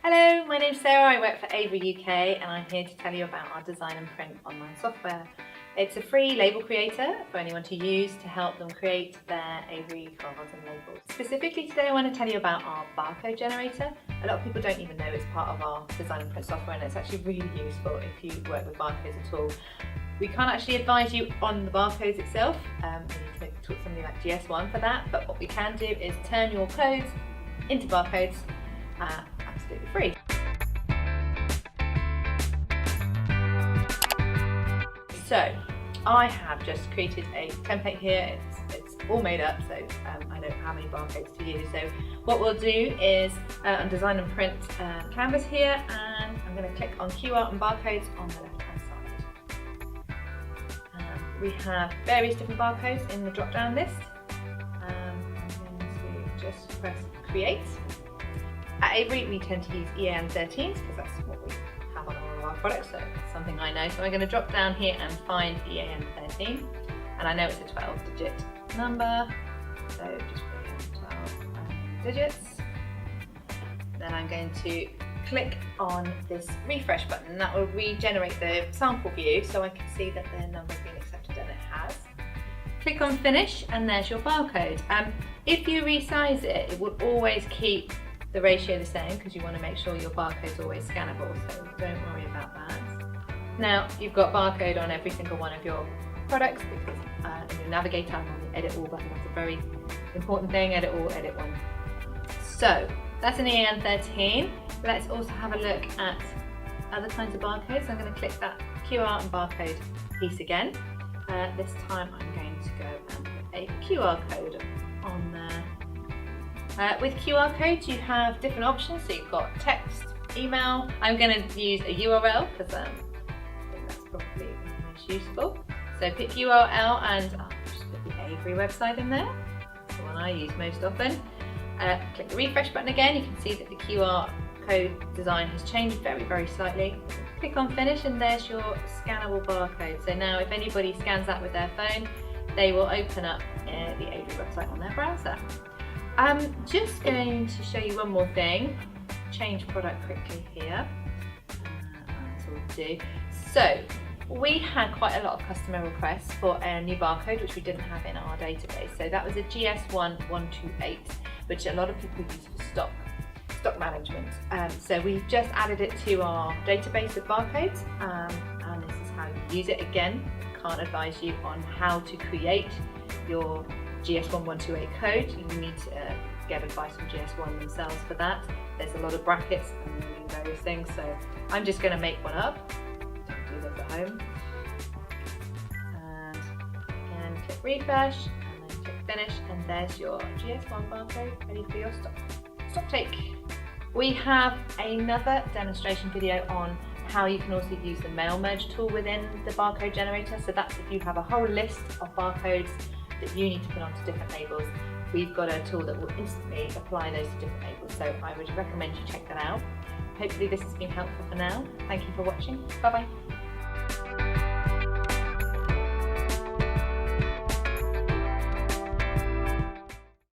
Hello, my name's Sarah, I work for Avery UK and I'm here to tell you about our design and print online software. It's a free label creator for anyone to use to help them create their Avery cards and labels. Specifically today I want to tell you about our barcode generator. A lot of people don't even know it's part of our design and print software, and it's actually really useful if you work with barcodes at all. We can't actually advise you on the barcodes itself, you need to talk to somebody like GS1 for that, but what we can do is turn your codes into barcodes absolutely free. So I have just created a template here. It's all made up, so I don't have any barcodes to use. So what we'll do is on design and print canvas here, and I'm going to click on QR and barcodes on the left hand side. We have various different barcodes in the drop down list. I'm going to just press create. At Avery we tend to use EAN13s because that's what we have on all of our products, so it's something I know. So I'm going to drop down here and find EAN13, and I know it's a 12-digit number, so just put in 12 digits. Then I'm going to click on this refresh button, and that will regenerate the sample view so I can see that the number's been accepted, and it has. Click on finish and there's your barcode. If you resize it, it will always keep the ratio the same because you want to make sure your barcode's always scannable, so don't worry about that. Now you've got barcode on every single one of your products because in your Navigate tab on the Edit All button, that's a very important thing, Edit All, Edit One. So that's an EAN13. Let's also have a look at other kinds of barcodes. I'm going to click that QR and barcode piece again. This time I'm going to go and put a QR code on there. With QR codes you have different options, so you've got text, email. I'm going to use a URL because I think that's probably the most useful. So pick URL and I'll just put the Avery website in there. That's the one I use most often. Click the refresh button again. You can see that the QR code design has changed very slightly. Click on finish and there's your scannable barcode. So now if anybody scans that with their phone, they will open up the Avery website on their browser. I'm just going to show you one more thing. Change product quickly here. That's all to do. So we had quite a lot of customer requests for a new barcode which we didn't have in our database. So that was a GS1128, which a lot of people use for stock management. So we've just added it to our database of barcodes, and this is how you use it. Again, can't advise you on how to create your GS1128 code. You need to get advice from GS1 themselves for that. There's a lot of brackets and various things, so I'm just going to make one up. Don't do this at home. And again, click refresh and then click finish, and there's your GS1 barcode ready for your stock take. We have another demonstration video on how you can also use the mail merge tool within the barcode generator. So that's if you have a whole list of barcodes that you need to put onto different labels. We've got a tool that will instantly apply those to different labels, so I would recommend you check that out. Hopefully this has been helpful for now. Thank you for watching. Bye bye.